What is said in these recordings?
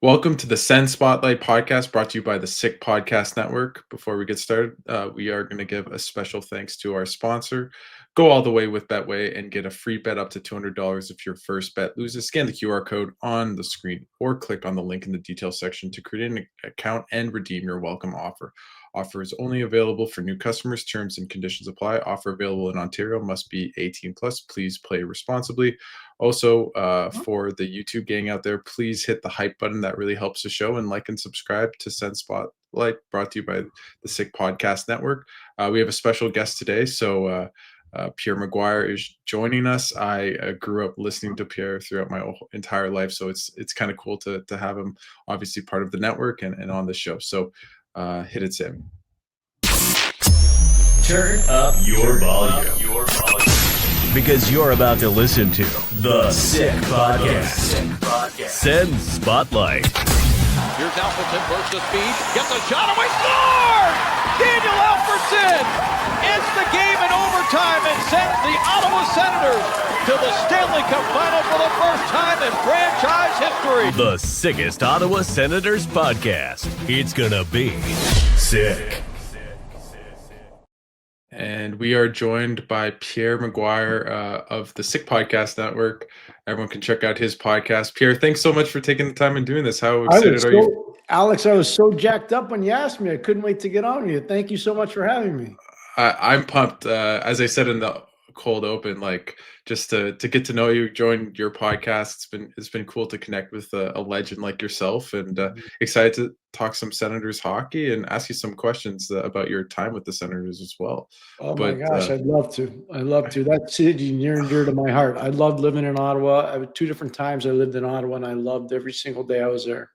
Welcome to the Sens Spotlight podcast brought to you by the Sick Podcast Network. Before we get started, we are going to give a special thanks to our sponsor. Go all the way with Betway and get a free bet up to $200 if your first bet loses. Scan the QR code on the screen or click on the link in the details section to create an account and redeem your welcome offer. Offer is only available for new customers. Terms and conditions apply. Offer available in Ontario. Must be 18 plus. Please play responsibly. Also, for the YouTube gang out there, please hit the hype button. That really helps the show. And like and subscribe to Send Spotlight, brought to you by the Sick Podcast Network. We have a special guest today. So Pierre McGuire is joining us. I grew up listening to Pierre throughout my entire life. So it's kind of cool to have him obviously part of the network and on the show. So hit it, Sammy. Turn up your volume. Because you're about to listen to the Sick Podcast. Send Spotlight. Here's Alfredson bursts the speed, gets a shot away, score! Daniel Alfredson ends the game in overtime and sends the Ottawa Senators to the Stanley Cup Final for the first time in franchise history. The sickest Ottawa Senators podcast. It's gonna be sick. And we are joined by Pierre McGuire of the Sick Podcast Network. Everyone can check out his podcast. Pierre, thanks so much for taking the time and doing this. How excited are you? Alex, I was so jacked up when you asked me. I couldn't wait to get on with you. Thank you so much for having me. I'm pumped. As I said in the cold open, like just to get to know you, join your podcast. It's been cool to connect with a legend like yourself, and excited to talk some Senators hockey and ask you some questions about your time with the Senators as well. Oh my gosh, I'd love to. That city near and dear to my heart. I loved living in Ottawa. Two different times I lived in Ottawa, and I loved every single day I was there.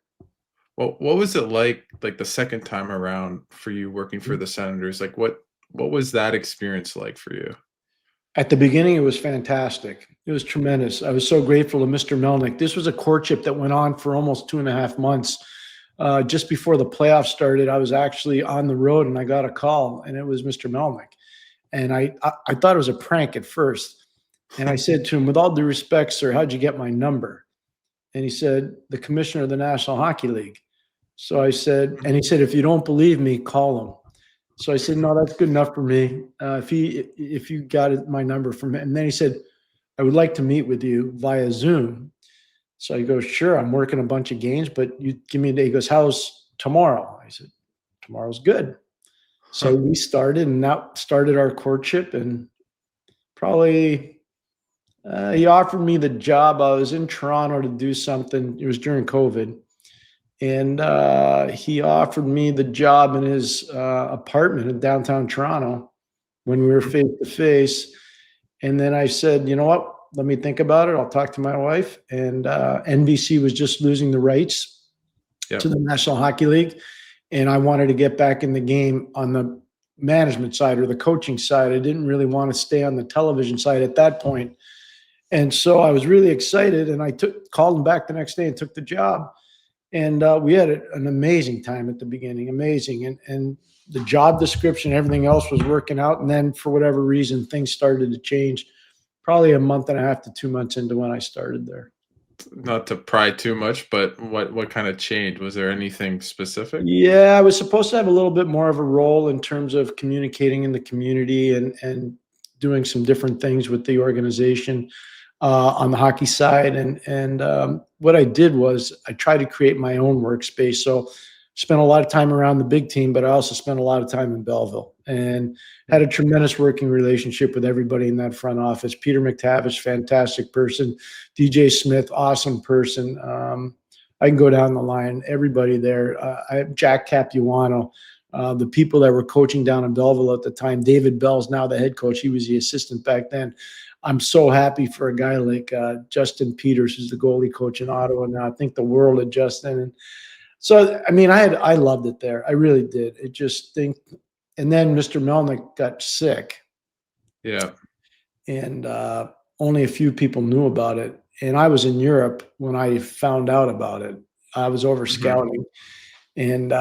Well, what was it like the second time around for you working for the Senators? Like what was that experience like for you? At the beginning, it was fantastic. It was tremendous. I was so grateful to Mr. Melnick. This was a courtship that went on for almost 2.5 months. Just before the playoffs started, I was actually on the road and I got a call, and it was Mr. Melnick. And I thought it was a prank at first. And I said to him, with all due respect, sir, how'd you get my number? And he said, the commissioner of the National Hockey League. So I said, and he said, if you don't believe me, call him. So I said, no, that's good enough for me. If you got my number from him. And then he said, I would like to meet with you via Zoom. So I go, sure, I'm working a bunch of games, but you give me a day. He goes, how's tomorrow? I said, tomorrow's good. So we started, and that started our courtship. And probably he offered me the job. I was in Toronto to do something. It was during COVID. And he offered me the job in his apartment in downtown Toronto when we were face to face. And then I said, you know what? Let me think about it. I'll talk to my wife. And NBC was just losing the rights to the National Hockey League. And I wanted to get back in the game on the management side or the coaching side. I didn't really want to stay on the television side at that point. And so I was really excited. And I called him back the next day and took the job. And we had an amazing time at the beginning, amazing. And the job description, everything else was working out. And then for whatever reason, things started to change probably 1.5 to 2 months into when I started there. Not to pry too much, but what kind of changed? Was there anything specific? Yeah, I was supposed to have a little bit more of a role in terms of communicating in the community and doing some different things with the organization. On the hockey side. And what I did was I tried to create my own workspace. So spent a lot of time around the big team, but I also spent a lot of time in Belleville and had a tremendous working relationship with everybody in that front office. Peter McTavish, fantastic person. DJ Smith, awesome person. I can go down the line. Everybody there. Jack Capuano. The people that were coaching down in Belleville at the time. David Bell's now the head coach. He was the assistant back then. I'm so happy for a guy like Justin Peters, who's the goalie coach in Ottawa now. I think the world of Justin. And so, I mean, I loved it there. I really did. And then Mr. Melnick got sick. Yeah. And only a few people knew about it. And I was in Europe when I found out about it. I was over scouting and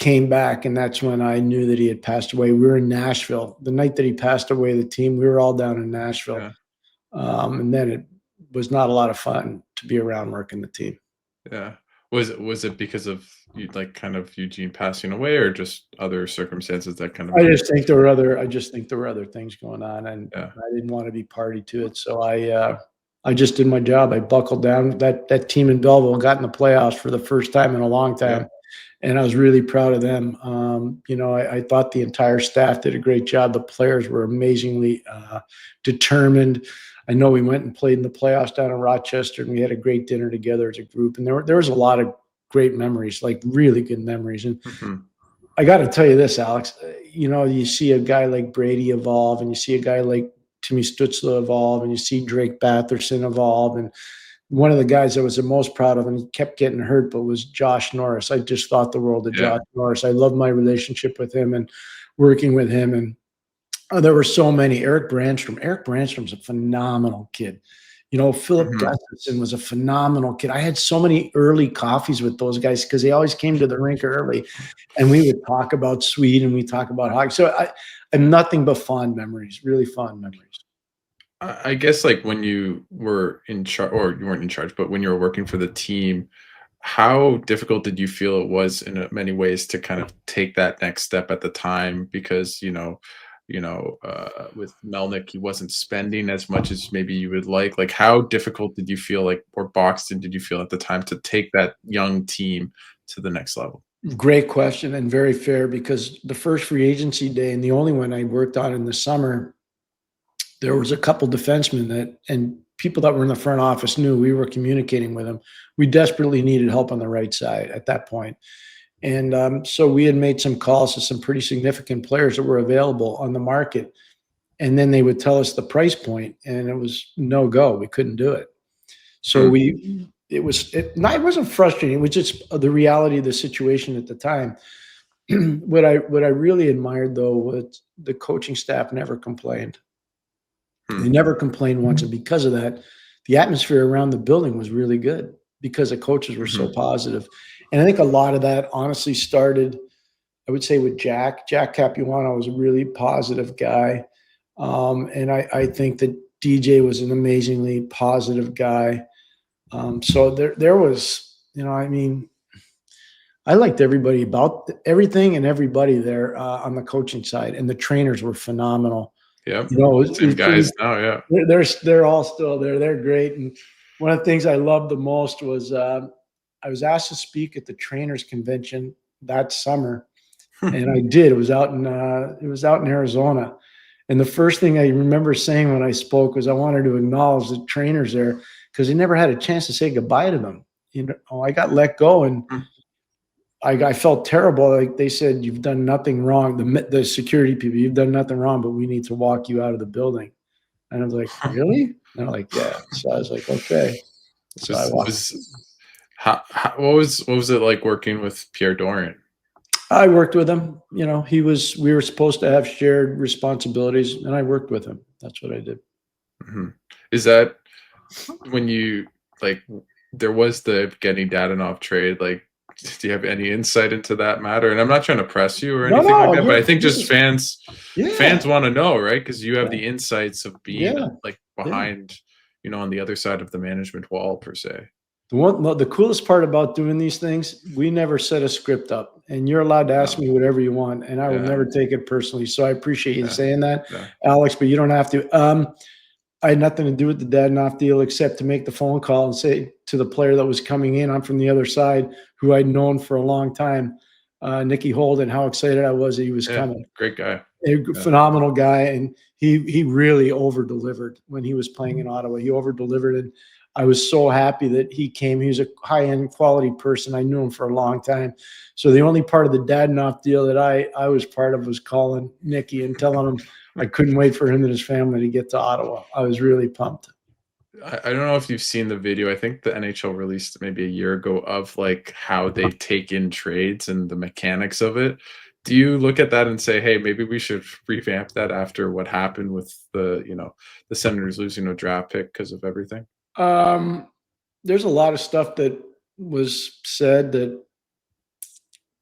came back. And that's when I knew that he had passed away. We were in Nashville. The night that he passed away, the team, we were all down in Nashville. Yeah. And then it was not a lot of fun to be around working the team. Yeah. Was it because of you like kind of Eugene passing away, or just other circumstances that kind of I made just think there were other things going on, and yeah. I didn't want to be party to it. So I just did my job. I buckled down. That team in Belleville got in the playoffs for the first time in a long Yeah. time, and I was really proud of them. I thought the entire staff did a great job. The players were amazingly determined. I know we went and played in the playoffs down in Rochester, and we had a great dinner together as a group. And there was a lot of great memories, like really good memories. And Mhm. I got to tell you this, Alex. You see a guy like Brady evolve, and you see a guy like Timmy Stutzla evolve, and you see Drake Batherson evolve. And one of the guys I was the most proud of, and he kept getting hurt, but was Josh Norris. I just thought the world of Yeah. Josh Norris. I love my relationship with him and working with him. And there were so many. Eric Branstrom's a phenomenal kid. Philip Mhm. Gustafson was a phenomenal kid. I had so many early coffees with those guys because they always came to the rink early, and we would talk about Sweden, we talk about hockey. So I have nothing but fond memories, really fond memories. I guess like when you were in charge, or you weren't in charge, but when you were working for the team, how difficult did you feel it was in many ways to kind of take that next step at the time? Because with Melnick, he wasn't spending as much as maybe you would like. Like, how difficult did you feel like, or Boxton did you feel at the time to take that young team to the next level? Great question and very fair, because the first free agency day and the only one I worked on in the summer, there was a couple defensemen and people that were in the front office knew we were communicating with them. We desperately needed help on the right side at that point. And so we had made some calls to some pretty significant players that were available on the market. And then they would tell us the price point, and it was no go. We couldn't do it. So Hmm. it wasn't frustrating. It was just the reality of the situation at the time. What I really admired, though, was the coaching staff never complained. Hmm. They never complained once, and because of that, the atmosphere around the building was really good because the coaches were so Hmm. positive. And I think a lot of that honestly started, I would say, with Jack. Jack Capuano was a really positive guy. And I think that DJ was an amazingly positive guy. So there was, I liked everybody about everything and everybody there on the coaching side, and the trainers were phenomenal. Yep. Same It guys was now. Yeah. they're all still there. They're great. And one of the things I loved the most was I was asked to speak at the trainers convention that summer, and I did. It was out in Arizona. And the first thing I remember saying when I spoke was I wanted to acknowledge the trainers there because they never had a chance to say goodbye to them. I got let go, and Hmm. I felt terrible. Like they said, "You've done nothing wrong." The security people, "You've done nothing wrong, but we need to walk you out of the building." And I was like, "Really?" And they're like, "Yeah." So I was like, "Okay." So I walked. Was what was it like working with Pierre Dorian? I worked with him. We were supposed to have shared responsibilities, and I worked with him. That's what I did. Mhm. Is that when you like there was the Evgeny Dadonov trade? Like, do you have any insight into that matter? And I'm not trying to press you or No, anything like no, that, but I think just yeah, fans want to know, right? Because you have yeah, the insights of being yeah, like yeah. behind, on the other side of the management wall per se. The coolest part about doing these things, we never set a script up, and you're allowed to ask No. me whatever you want, and I will Yeah. never take it personally. So I appreciate you Yeah. saying that, Yeah. Alex, but you don't have to. I had nothing to do with the Dadenoff deal except to make the phone call and say to the player that was coming in, I'm from the other side, who I'd known for a long time, Nicky Holden, how excited I was that he was Yeah. coming. Great guy. A Yeah. phenomenal guy, and he really over delivered when he was playing in Ottawa. He over delivered, and I was so happy that he came. He was a high end quality person. I knew him for a long time. So the only part of the Dadenoff deal that I was part of was calling Nicky and telling him I couldn't wait for him and his family to get to Ottawa. I was really pumped. I don't know if you've seen the video. I think the NHL released maybe a year ago of like how they take in trades and the mechanics of it. Do you look at that and say, hey, maybe we should revamp that after what happened with the Senators losing a draft pick because of everything? Um, there's a lot of stuff that was said that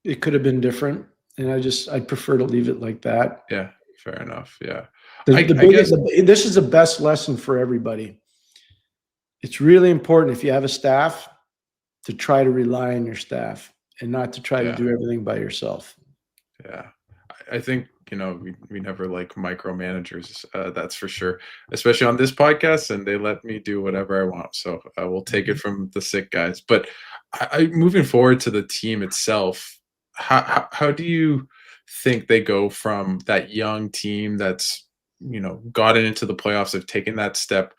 it could have been different, and I prefer to leave it like that. Yeah, fair enough. Yeah. The I guess biggest, this is the best lesson for everybody. It's really important if you have a staff to try to rely on your staff and not to try to Yeah. do everything by yourself. Yeah. I think, we never like micromanagers, that's for sure, especially on this podcast, and they let me do whatever I want. So I will take it from the sick guys. But moving forward to the team itself, how do you think they go from that young team that's, gotten into the playoffs, have taken that step?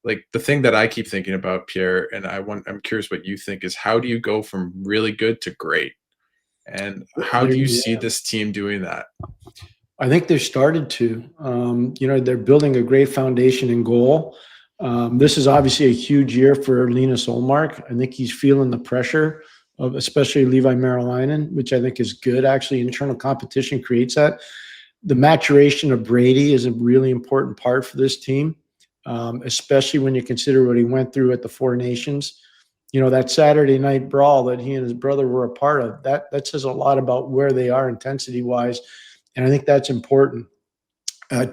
Like the thing that I keep thinking about, Pierre, and I'm curious what you think is how do you go from really good to great? And how do you see this team doing that? I think they've started to. They're building a great foundation in goal. This is obviously a huge year for Linus Olmark. I think he's feeling the pressure of especially Levi Marilainen, which I think is good. Actually, internal competition creates that. The maturation of Brady is a really important part for this team, especially when you consider what he went through at the Four Nations. That Saturday night brawl that he and his brother were a part of, that says a lot about where they are intensity-wise, and I think that's important.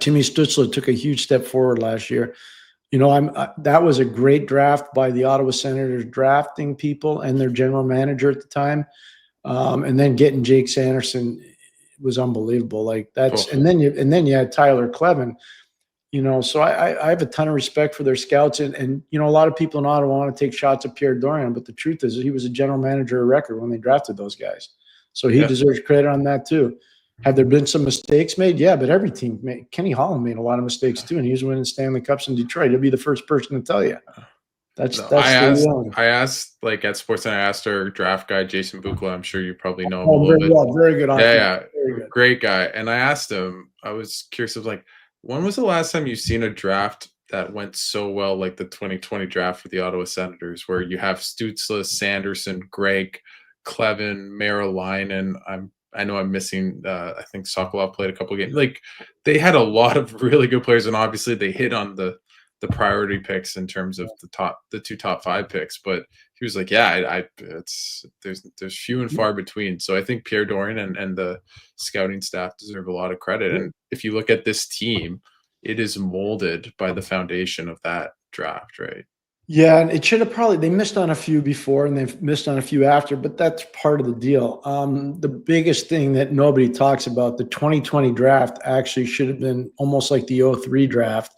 Timmy Stützle took a huge step forward last year. That was a great draft by the Ottawa Senators drafting people and their general manager at the time, and then getting Jake Sanderson was unbelievable. Like that's, Oh. and then you had Tyler Kleven. So I have a ton of respect for their scouts, and a lot of people in Ottawa want to take shots at Pierre Dorion, but the truth is he was a general manager of record when they drafted those guys, so he deserves credit on that too. Have there been some mistakes made? Yeah, but every team made. Kenny Holland made a lot of mistakes too, and he was winning Stanley Cups in Detroit. He'll be the first person to tell you. That's No, the reality. I asked like at Sportsnet, I asked our draft guy Jason Bukla. I'm sure you probably know him a Oh, little very bit. well, very good. Yeah, Very good. great guy. And I asked him, I was curious, I was like, when was the last time you've seen a draft that went so well, like the 2020 draft for the Ottawa Senators, where you have Stützle, Sanderson, Greg, Kleven, Marilainen. I know I'm missing. I think Sokolov played a couple games. Like they had a lot of really good players, and obviously they hit on the priority picks in terms of the two top 5 picks. But he was like, yeah, there's few and far between. So I think Pierre Dorion and the scouting staff deserve a lot of credit. And if you look at this team, it is molded by the foundation of that draft, right? Yeah, and it should have they missed on a few before and they've missed on a few after, but that's part of the deal. The biggest thing that nobody talks about, the 2020 draft actually should have been almost like the 03 draft.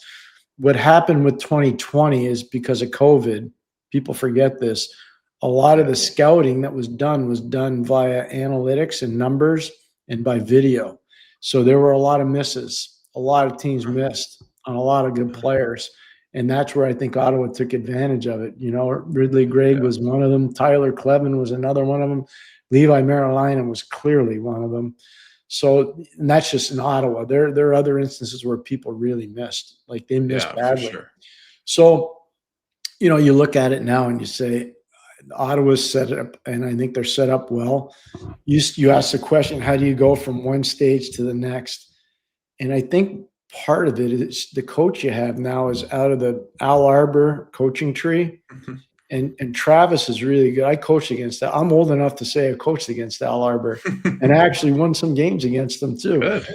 What happened with 2020 is because of COVID, people forget this. A lot of the scouting that was done via analytics and numbers and by video. So there were a lot of misses. A lot of teams missed on a lot of good players. And that's where I think Ottawa took advantage of it. Ridley Gregg was one of them. Tyler Kleven was another one of them. Levi Marilainen was clearly one of them. So, and that's just in Ottawa. There are other instances where people really missed. Like they missed badly. For sure. So, you look at it now and you say, Ottawa's set up, and I think they're set up well. You ask the question, how do you go from one stage to the next? And I think part of it is the coach you have now is out of the Al Arbor coaching tree. Mm-hmm. And Travis is really good. I coached against that. I'm old enough to say I coached against Al Arbor and I actually won some games against them too. Good.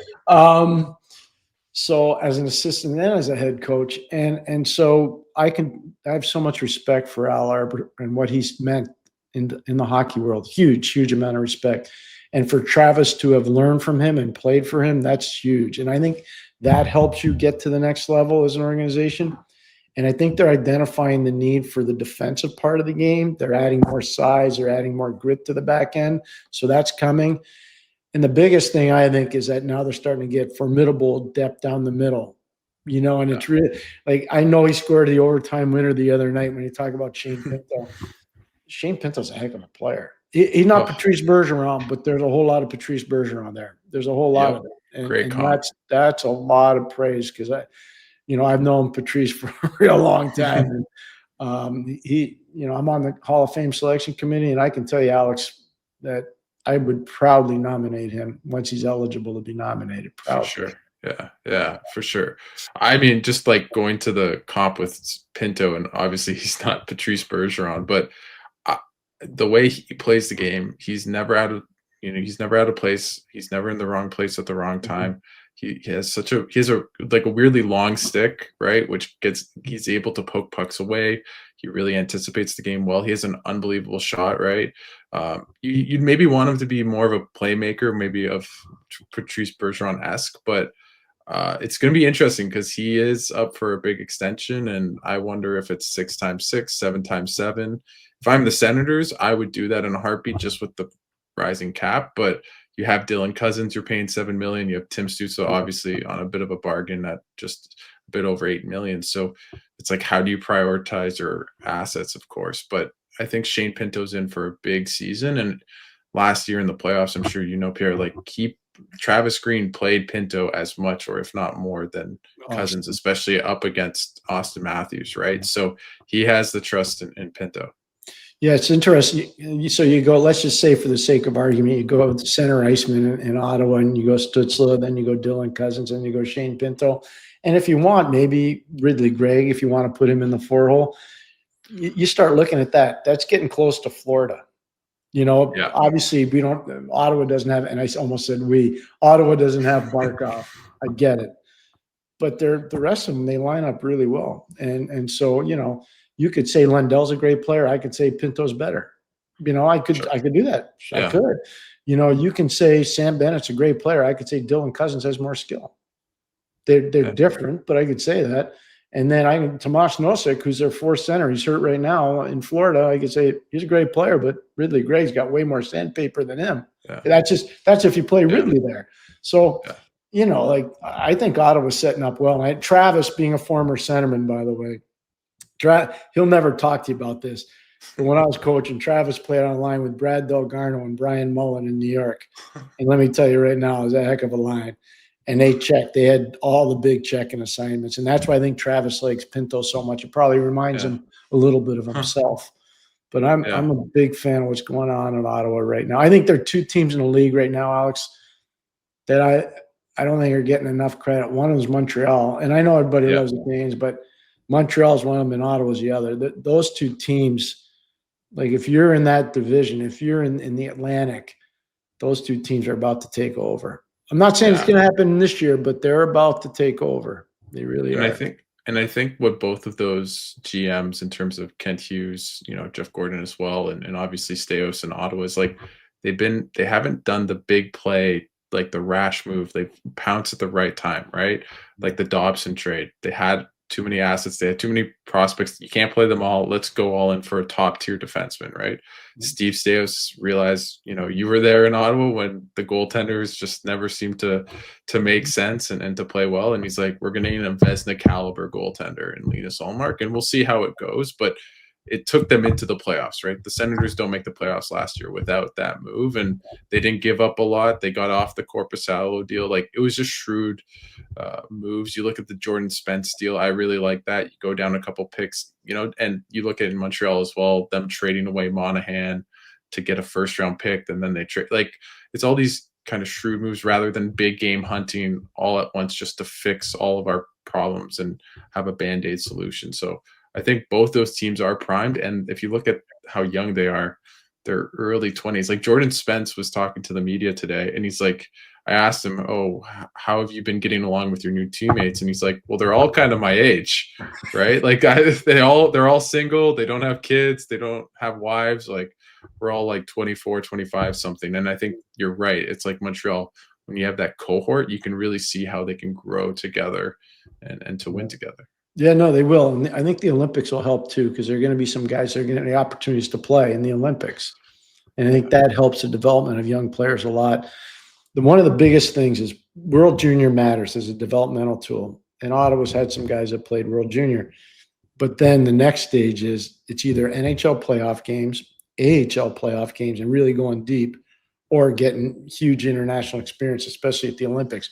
So as an assistant and as a head coach. And so I have so much respect for Al Arbor and what he's meant in the hockey world. Huge amount of respect. And for Travis to have learned from him and played for him, that's huge. And I think that helps you get to the next level as an organization. And I think they're identifying the need for the defensive part of the game. They're adding more size. They're adding more grit to the back end. So that's coming. And the biggest thing I think is that now they're starting to get formidable depth down the middle. And it's really like I know he scored the overtime winner the other night when you talk about Shane Pinto. Shane Pinto's a heck of a player. He's not Patrice Bergeron, but there's a whole lot of Patrice Bergeron there. There's a whole lot of it. And that's a lot of praise because I've known Patrice for a real long time. And I'm on the Hall of Fame selection committee, and I can tell you, Alex, that I would proudly nominate him once he's eligible to be nominated. Proudly. For sure. Yeah, for sure. I mean, just like going to the comp with Pinto, and obviously he's not Patrice Bergeron, but the way he plays the game, he's never out of place. He's never in the wrong place at the wrong time. he has a like a weirdly long stick, right? He's able to poke pucks away. He really anticipates the game well. He has an unbelievable shot, right? You'd maybe want him to be more of a playmaker, maybe of Patrice Bergeron-esque, but it's going to be interesting because he is up for a big extension, and I wonder if it's 6x6, 7x7. If I'm the Senators, I would do that in a heartbeat just with the rising cap. But you have Dylan Cousins, you're paying $7 million. You have Tim Stützle, obviously on a bit of a bargain at just a bit over $8 million. So it's like, how do you prioritize your assets? Of course, but I think Shane Pinto's in for a big season, and last year in the playoffs, I'm sure you know, Pierre, like Travis Green played Pinto as much or if not more than Cousins, especially up against Austin Matthews, right? So he has the trust in Pinto. Yeah, it's interesting. So you go, let's just say for the sake of argument, you go with center iceman in Ottawa and you go Stützle, then you go Dylan Cousins, and you go Shane Pinto. And if you want, maybe Ridley Gregg, if you want to put him in the 4-hole, you start looking at that. That's getting close to Florida. Obviously Ottawa doesn't have, and I almost said Ottawa doesn't have Barkov. I get it. But the rest of them, they line up really well. And so, you could say Lundell's a great player. I could say Pinto's better. I could do that. I could. You can say Sam Bennett's a great player. I could say Dylan Cousins has more skill. They're different, but I could say that. And then Tomas Nosek, who's their fourth center, he's hurt right now in Florida. I could say he's a great player, but Ridley Gregg's got way more sandpaper than him. Yeah. That's if you play Ridley there. So, I think Ottawa's setting up well. And Travis, being a former centerman, by the way, he'll never talk to you about this. But when I was coaching, Travis played on a line with Brad Delgarno and Brian Mullen in New York. And let me tell you right now, it was a heck of a line. And they had all the big checking assignments. And that's why I think Travis likes Pinto so much. It probably reminds him a little bit of himself. But I'm a big fan of what's going on in Ottawa right now. I think there are two teams in the league right now, Alex, that I don't think are getting enough credit. One is Montreal. And I know everybody loves the Canadiens, but Montreal is one of them and Ottawa is the other. Those two teams, like if you're in that division, if you're in the Atlantic, those two teams are about to take over. I'm not saying it's going to happen this year, but they're about to take over. They really are. I think what both of those GMs, in terms of Kent Hughes, Jeff Gordon as well, and obviously Staios in Ottawa, is like they haven't done the big play, like the rash move. They've pounced at the right time, right? Like the Dobson trade. They had too many assets. They had too many prospects. You can't play them all. Let's go all in for a top tier defenseman, right? Mm-hmm. Steve Staios realized, you were there in Ottawa when the goaltenders just never seemed to make sense and to play well. And he's like, we're going to need a Vezina caliber goaltender in Linus Ullmark, and we'll see how it goes. But it took them into the playoffs, right? The Senators don't make the playoffs last year without that move, and they didn't give up a lot. They got off the Korpisalo deal. Like, it was just shrewd moves. You look at the Jordan Spence deal. I really like that. You go down a couple picks, and you look at in Montreal as well, them trading away Monahan to get a first-round pick, and then they trade. Like, it's all these kind of shrewd moves rather than big game hunting all at once just to fix all of our problems and have a Band-Aid solution. So I think both those teams are primed. And if you look at how young they are, they're early 20s. Like Jordan Spence was talking to the media today, and he's like, I asked him, oh, how have you been getting along with your new teammates? And he's like, well, they're all kind of my age, right? Like they're all single. They don't have kids. They don't have wives. Like, we're all like 24, 25 something. And I think you're right. It's like Montreal, when you have that cohort, you can really see how they can grow together and to win together. Yeah, no, they will. And I think the Olympics will help too, because there are going to be some guys that are going to have the opportunities to play in the Olympics. And I think that helps the development of young players a lot. One of the biggest things is World Junior matters as a developmental tool. And Ottawa's had some guys that played World Junior. But then the next stage is it's either NHL playoff games, AHL playoff games, and really going deep, or getting huge international experience, especially at the Olympics.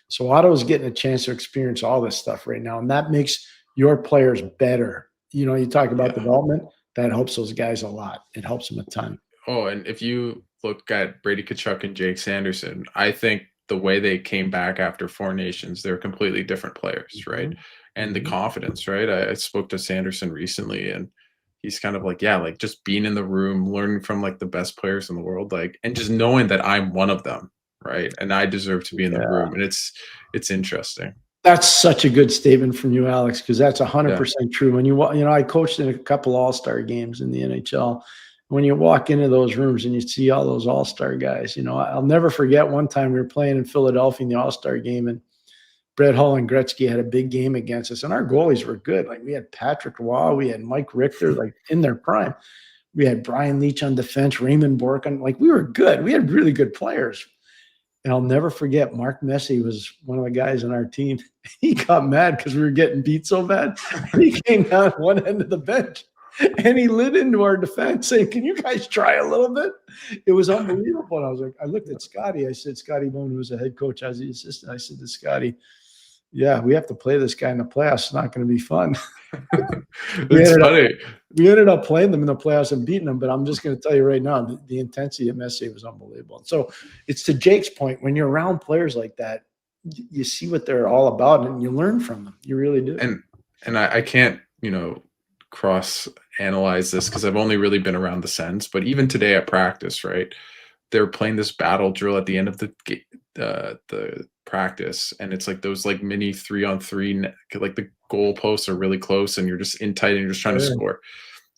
So Ottawa's getting a chance to experience all this stuff right now, and that makes your players better. You talk about development, that helps those guys a lot. It helps them a ton. Oh, and if you look at Brady Tkachuk and Jake Sanderson, I think the way they came back after Four Nations, they're completely different players, right? Mm-hmm. And the confidence, right? I spoke to Sanderson recently, and he's kind of like, like just being in the room, learning from like the best players in the world, like, and just knowing that I'm one of them, right? And I deserve to be in the room. And it's interesting. That's such a good statement from you, Alex, because that's Yeah. 100% true. When I coached in a couple All-Star games in the NHL. When you walk into those rooms and you see all those All-Star guys, I'll never forget one time we were playing in Philadelphia in the All-Star game, and Brett Hull and Gretzky had a big game against us, and our goalies were good. Like, we had Patrick Waugh, we had Mike Richter, like, in their prime. We had Brian Leach on defense, Raymond Borkin. Like, we were good. We had really good players. And I'll never forget, Mark Messier was one of the guys on our team. He got mad because we were getting beat so bad. And he came down one end of the bench and he lit into our defense saying, "Can you guys try a little bit?" It was unbelievable. And I looked at Scotty. I said, Scotty Bone, who was the head coach, I was the assistant. I said to Scotty, "Yeah, we have to play this guy in the playoffs. It's not going to be fun." It's funny. We ended up playing them in the playoffs and beating them, but I'm just going to tell you right now, the intensity of Messier was unbelievable. So it's to Jake's point, when you're around players like that, you see what they're all about and you learn from them. You really do. And I can't, cross analyze this because I've only really been around the Sens, but even today at practice, right? They're playing this battle drill at the end of the practice, and it's like those like mini 3-on-3, like the goalposts are really close and you're just in tight and you're just trying to score.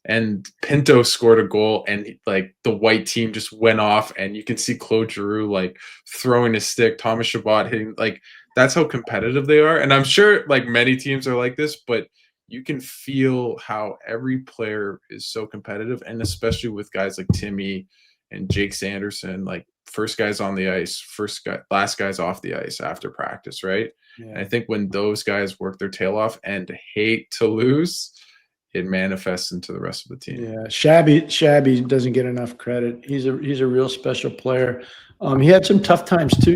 And Pinto scored a goal, and like the white team just went off, and you can see Claude Giroux like throwing his stick, Thomas Chabot hitting. Like, that's how competitive they are. And I'm sure like many teams are like this, but you can feel how every player is so competitive, and especially with guys like Timmy and Jake Sanderson, like first guys on the ice, last guys off the ice after practice, right? Yeah. And I think when those guys work their tail off and hate to lose, it manifests into the rest of the team. Yeah, Shabby doesn't get enough credit. He's a real special player. He had some tough times too.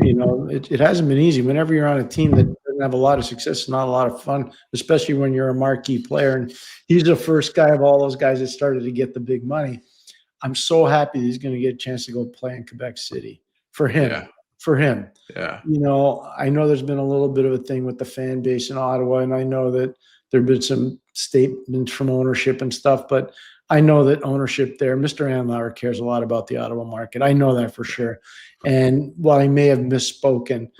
It hasn't been easy. Whenever you're on a team that doesn't have a lot of success, it's not a lot of fun, especially when you're a marquee player. And he's the first guy of all those guys that started to get the big money. I'm so happy he's going to get a chance to go play in Quebec City for him. Yeah. For him. Yeah. I know there's been a little bit of a thing with the fan base in Ottawa, and I know that there have been some statements from ownership and stuff, but I know that ownership there, Mr. Andlauer cares a lot about the Ottawa market. I know that for sure. And while I may have misspoken,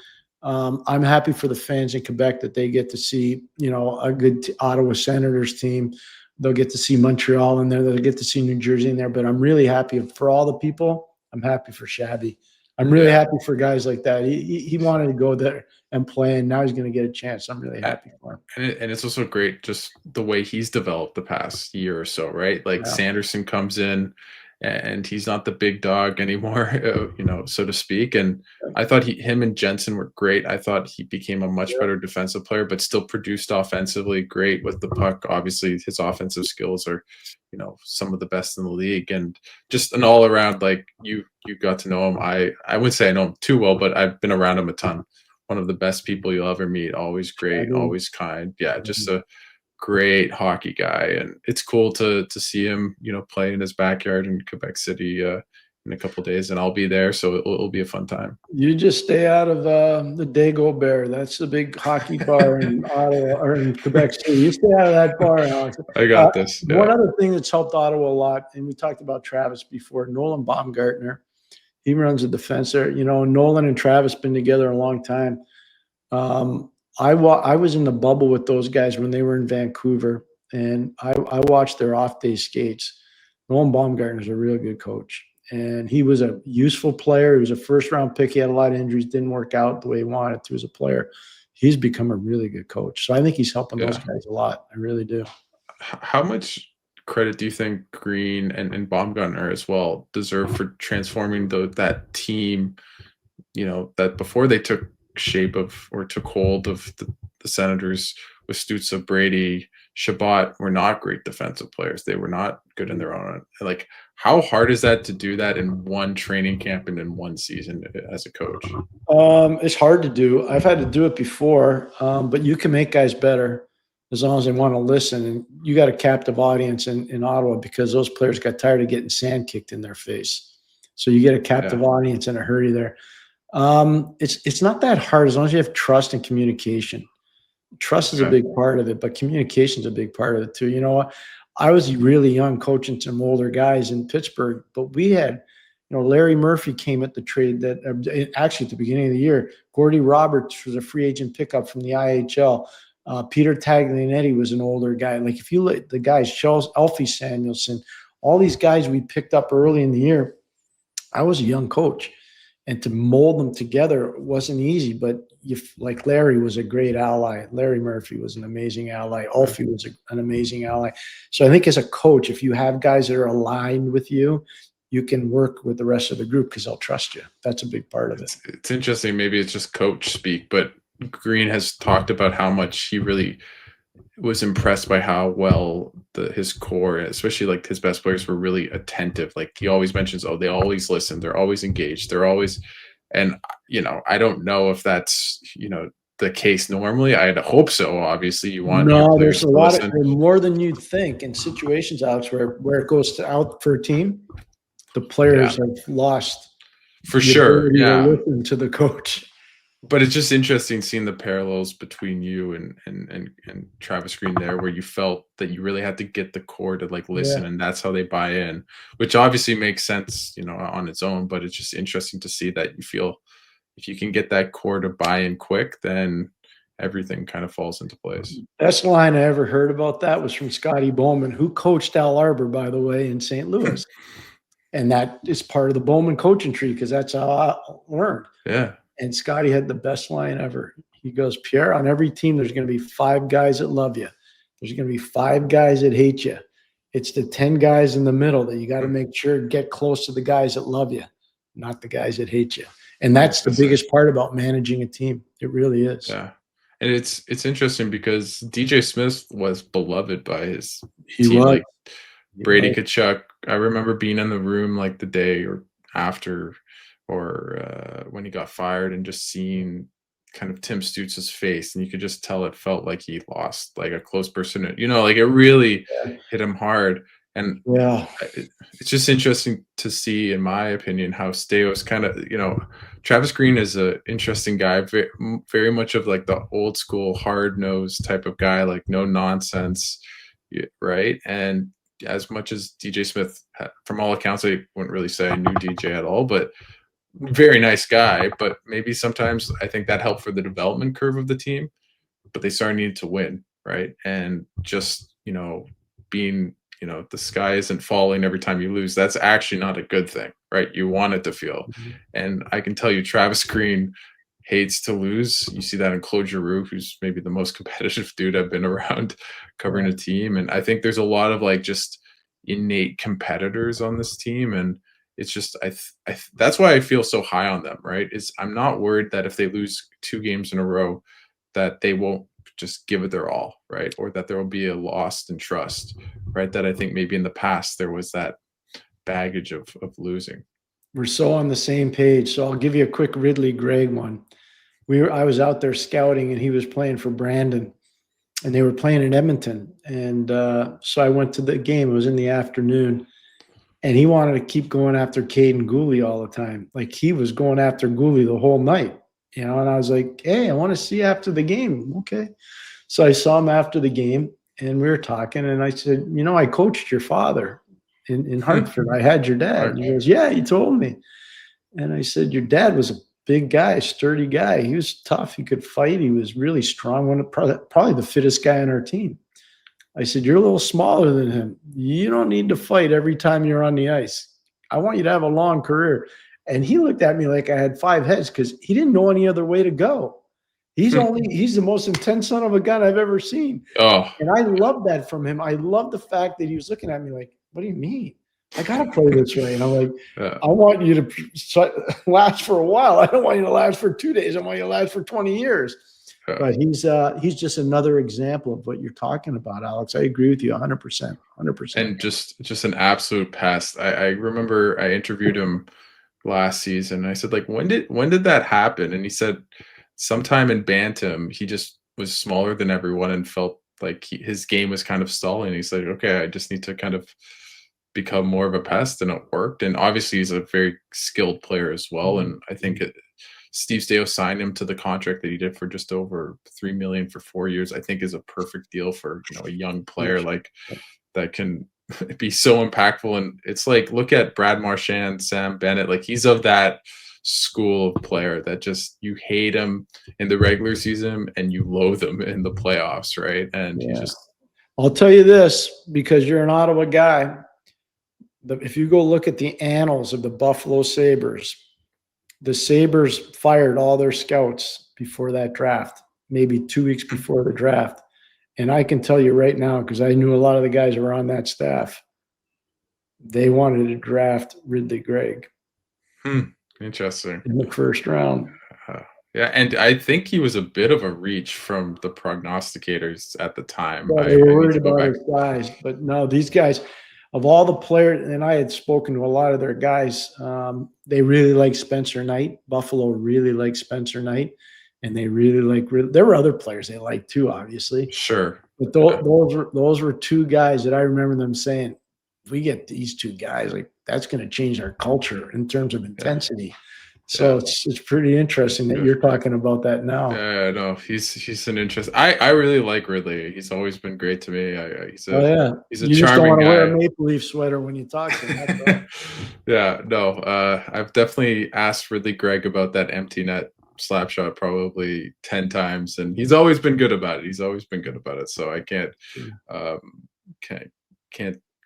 I'm happy for the fans in Quebec that they get to see, a good Ottawa Senators team. They'll get to see Montreal in there. They'll get to see New Jersey in there. But I'm really happy for all the people. I'm happy for Shabby. I'm really happy for guys like that. He wanted to go there and play, and now he's going to get a chance. I'm really happy for him. And it's also great just the way he's developed the past year or so, right? Like Sanderson comes in, and he's not the big dog anymore, so to speak. And I thought him and Jensen were great. I thought he became a much better defensive player, but still produced offensively great with the puck. Obviously, his offensive skills are, some of the best in the league, and just an all around, like you got to know him. I wouldn't say I know him too well, but I've been around him a ton. One of the best people you'll ever meet. Always great, always kind. Yeah, just a great hockey guy, and it's cool to see him, play in his backyard in Quebec City in a couple of days, and I'll be there, so it'll be a fun time. You just stay out of the Dago Bear. That's the big hockey bar in Ottawa or in Quebec City. You stay out of that bar, Alex. I got this. Yeah. One other thing that's helped Ottawa a lot, and we talked about Travis before, Nolan Baumgartner. He runs the defense there. Nolan and Travis been together a long time. I was in the bubble with those guys when they were in Vancouver, and I watched their off-day skates. Nolan Baumgartner is a real good coach, and he was a useful player. He was a first-round pick. He had a lot of injuries, didn't work out the way he wanted to as a player. He's become a really good coach. So I think he's helping those guys a lot. I really do. How much credit do you think Green and Baumgartner as well deserve for transforming that team, that before they took shape of or took hold of the Senators with Stützle, Brady, Chabot were not great defensive players. They were not good in their own. Like, how hard is that to do that in one training camp and in one season as a coach? It's hard to do. I've had to do it before, but you can make guys better as long as they want to listen. And you got a captive audience in Ottawa because those players got tired of getting sand kicked in their face. So you get a captive audience in a hurry there. It's not that hard as long as you have trust and communication. Trust is a big part of it, but communication is a big part of it too. I was really young coaching some older guys in Pittsburgh, but we had Larry Murphy came at the trade that actually at the beginning of the year. Gordy Roberts was a free agent pickup from the IHL. Peter Taglianetti was an older guy. Like if you look, the guys, Alfie Samuelson, all these guys we picked up early in the year. I was a young coach, and to mold them together wasn't easy. But like Larry was a great ally. Larry Murphy was an amazing ally. Alfie was an amazing ally. So I think as a coach, if you have guys that are aligned with you, you can work with the rest of the group because they'll trust you. That's a big part of it. It's interesting. Maybe it's just coach speak, but Green has talked about how much he really was impressed by how well his core, especially like his best players, were really attentive. Like he always mentions, they always listen. They're always engaged. They're always, and I don't know if that's, the case normally. I'd hope so. Obviously you want there's a lot of more than you'd think in situations, Alex, where it goes out for a team. The players have lost for sure. Yeah. To listen to the coach. But it's just interesting seeing the parallels between you and Travis Green there, where you felt that you really had to get the core to like listen, and that's how they buy in, which obviously makes sense, on its own. But it's just interesting to see that you feel if you can get that core to buy in quick, then everything kind of falls into place. Best line I ever heard about that was from Scotty Bowman, who coached Al Arbor, by the way, in St. Louis. And that is part of the Bowman coaching tree because that's how I learned. Yeah. And Scotty had the best line ever. He goes, Pierre, on every team, there's going to be 5 guys that love you. There's going to be 5 guys that hate you. It's the 10 guys in the middle that you got to make sure get close to the guys that love you, not the guys that hate you. And that's the biggest part about managing a team. It really is. Yeah. And it's interesting because DJ Smith was beloved by his team. Like Brady Tkachuk, I remember being in the room like the day or after or when he got fired and just seeing kind of Tim Stutz's face, and you could just tell it felt like he lost like a close person. Like it really hit him hard. And it's just interesting to see, in my opinion, how Steos kind of, Travis Green is an interesting guy, very, very much of like the old school hard-nosed type of guy, like no nonsense, right? And as much as DJ Smith, from all accounts, I wouldn't really say I knew DJ at all, but very nice guy. But maybe sometimes I think that helped for the development curve of the team, but they started needing to win, right? And just, being, the sky isn't falling every time you lose. That's actually not a good thing, right? You want it to feel. Mm-hmm. And I can tell you, Travis Green hates to lose. You see that in Claude Giroux, who's maybe the most competitive dude I've been around covering a team. And I think there's a lot of like just innate competitors on this team. And it's just, that's why I feel so high on them, right? I'm not worried that if they lose 2 games in a row, that they won't just give it their all, right? Or that there will be a loss in trust, right? That I think maybe in the past there was that baggage of losing. We're so on the same page. So I'll give you a quick Ridley Gregg one. I was out there scouting and he was playing for Brandon and they were playing in Edmonton. And so I went to the game. It was in the afternoon and he wanted to keep going after Caden Gooley all the time. Like he was going after Gooley the whole night. And I was like, hey, I want to see you after the game. Okay. So I saw him after the game and we were talking and I said, I coached your father in Hartford. I had your dad. And he goes, yeah, he told me. And I said, your dad was a big guy, sturdy guy. He was tough. He could fight. He was really strong. Probably the fittest guy on our team. I said, you're a little smaller than him. You don't need to fight every time you're on the ice. I want you to have a long career. And he looked at me like I had 5 heads because he didn't know any other way to go. He's the most intense son of a gun I've ever seen. Oh. And I love that from him. I love the fact that he was looking at me like, what do you mean? I got to play this way. And I'm like, I want you to last for a while. I don't want you to last for 2 days. I want you to last for 20 years. But he's just another example of what you're talking about, Alex. I agree with you 100%. 100%. And just an absolute pest. I remember I interviewed him last season. I said, like, when did that happen? And he said sometime in Bantam, he just was smaller than everyone and felt like his game was kind of stalling. He's like, okay, I just need to kind of become more of a pest, and it worked. And obviously he's a very skilled player as well. And I think Steve Staios signed him to the contract that he did for just over $3 million for 4 years. I think is a perfect deal for a young player like that can be so impactful. And it's like, look at Brad Marchand, Sam Bennett. Like, he's of that school of player that just, you hate him in the regular season and you loathe him in the playoffs, right? And he just, I'll tell you this, because you're an Ottawa guy. If you go look at the annals of the Buffalo Sabres, the Sabres fired all their scouts before that draft, maybe 2 weeks before the draft. And I can tell you right now, because I knew a lot of the guys who were on that staff, they wanted to draft Ridley Gregg. Interesting. In the first round. Yeah, and I think he was a bit of a reach from the prognosticators at the time. Well, they were worried about his size, but no, these guys, of all the players, and I had spoken to a lot of their guys, they really like Spencer Knight. Buffalo really liked Spencer Knight, and they really like. There were other players they liked too, obviously. Sure, but those were two guys that I remember them saying, "If we get these two guys, like that's going to change our culture in terms of intensity." Yeah. So it's pretty interesting that you're talking about that now. Yeah, no, he's an interest. I really like Ridley. He's always been great to me. He's a charming you just don't want to guy. wear a Maple Leaf sweater when you talk to him. Yeah, no. I've definitely asked Ridley Gregg about that empty net slap shot probably 10 times, and he's always been good about it. So I can't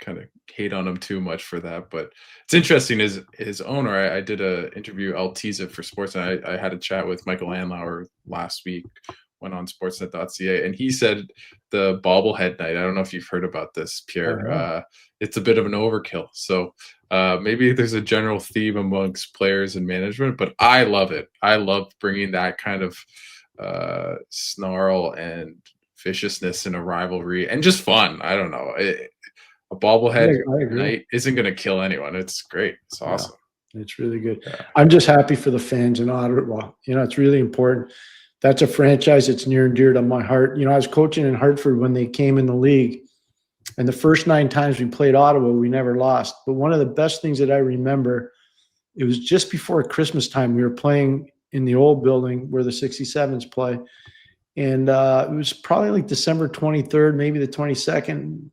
kind of hate on him too much for that. But it's interesting, his owner, I did a interview, I'll tease it for sports, and I had a chat with Michael Anlauer last week, went on sportsnet.ca, and he said the bobblehead night, I don't know if you've heard about this, Pierre, it's a bit of an overkill. So maybe there's a general theme amongst players and management, but I love it. I love bringing that kind of snarl and viciousness in a rivalry and just fun. I don't know. A bobblehead night isn't going to kill anyone. It's great. It's awesome. Yeah, it's really good. Yeah. I'm just happy for the fans in Ottawa. It's really important. That's a franchise that's near and dear to my heart. I was coaching in Hartford when they came in the league, and the first 9 times we played Ottawa, we never lost. But one of the best things that I remember, it was just before Christmas time. We were playing in the old building where the 67s play, and it was probably like December 23rd, maybe the 22nd.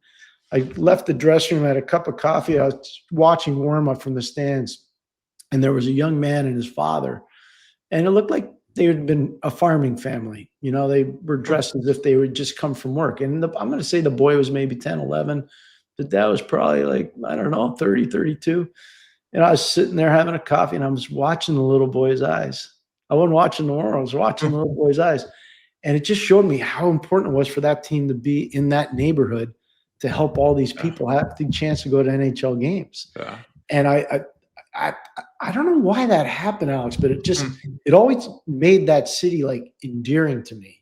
I left the dressing room, had a cup of coffee. I was watching warm-up from the stands, and there was a young man and his father, and it looked like they had been a farming family. They were dressed as if they would just come from work. And I'm going to say the boy was maybe 10, 11. The dad was probably like, I don't know, 30, 32. And I was sitting there having a coffee, and I was watching the little boy's eyes. I wasn't watching the world. I was watching the little boy's eyes. And it just showed me how important it was for that team to be in that neighborhood to help all these people have the chance to go to NHL games. Yeah. And I don't know why that happened, Alex, but it always made that city like endearing to me.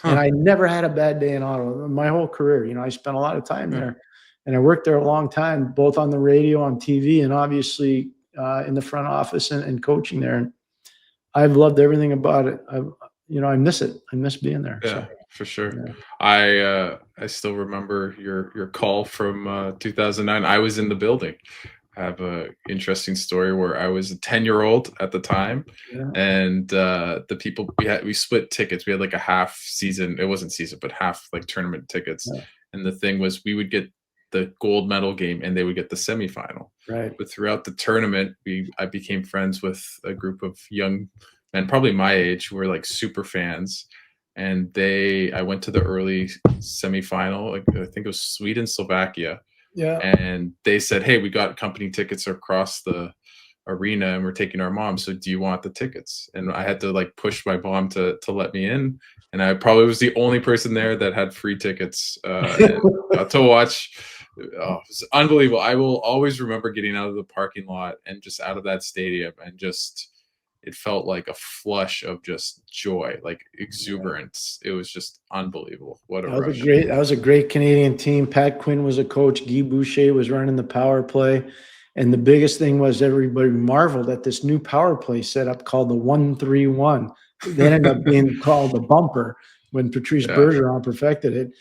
And I never had a bad day in Ottawa my whole career. I spent a lot of time there, and I worked there a long time, both on the radio, on TV, and obviously in the front office and coaching there. And I've loved everything about it. I miss it. I miss being there. Yeah, for sure. Yeah. I still remember your call from 2009. I was in the building. I have an interesting story where I was a 10-year-old at the time, and the people we split tickets. We had like a half season. It wasn't season, but half like tournament tickets. Yeah. And the thing was, we would get the gold medal game, and they would get the semifinal. Right. But throughout the tournament, I became friends with a group of young men, probably my age, who were like super fans. And I went to the early semifinal. I think it was Sweden, Slovakia. Yeah. And they said, hey, we got company tickets across the arena, and we're taking our mom. So do you want the tickets? And I had to like push my mom to let me in. And I probably was the only person there that had free tickets and got to watch. Oh, it was unbelievable. I will always remember getting out of the parking lot and just out of that stadium, and just, it felt like a flush of just joy, like exuberance. It was just unbelievable. What a rush. That was a great Canadian team. Pat Quinn was a coach. Guy Boucher was running the power play. And the biggest thing was everybody marveled at this new power play setup called the 1-3-1. That ended up being called the bumper when Patrice Bergeron perfected it.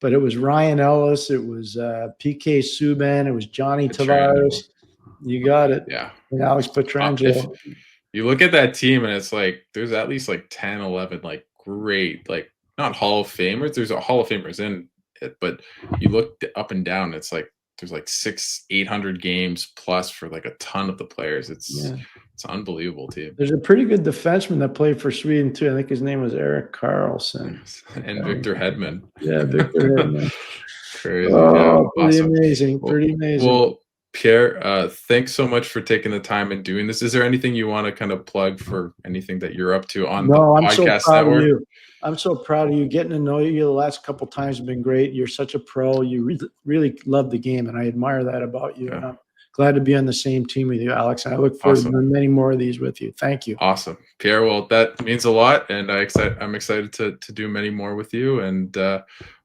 But it was Ryan Ellis. It was PK Subban. It was Johnny Tavares. You got it. Yeah. And Alex Pietrangelo. You look at that team, and it's like there's at least like 10, 11 like great, like not Hall of Famers. There's a Hall of Famers in it, but you look up and down, it's like there's like 800 games plus for like a ton of the players. It's unbelievable team. There's a pretty good defenseman that played for Sweden too. I think his name was Eric Carlson. And Victor Hedman. Yeah, Victor Hedman. Crazy. Oh, yeah, pretty awesome. amazing. Pretty amazing. Well, Pierre, thanks so much for taking the time and doing this. Is there anything you want to kind of plug for anything that you're up to on the podcast network? Of you. I'm so proud of you. Getting to know you the last couple of times have been great. You're such a pro. You really love the game, and I admire that about you. Yeah. And I'm glad to be on the same team with you, Alex. And I look forward to doing many more of these with you. Thank you. Awesome, Pierre. Well, that means a lot, and I'm excited to do many more with you, and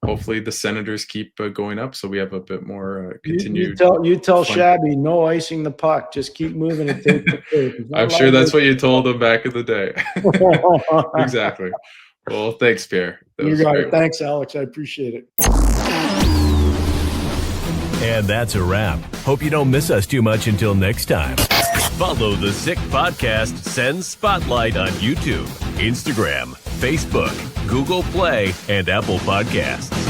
hopefully the Senators keep going up, so we have a bit more continued. You tell Shabby no icing the puck. Just keep moving and take the take. I'm sure that's what you told him back in the day. Exactly. Well, thanks, Pierre. You got it. Thanks, Alex. I appreciate it. And that's a wrap. Hope you don't miss us too much until next time. Follow the Sick Podcast Sens Spotlight on YouTube, Instagram, Facebook, Google Play, and Apple Podcasts.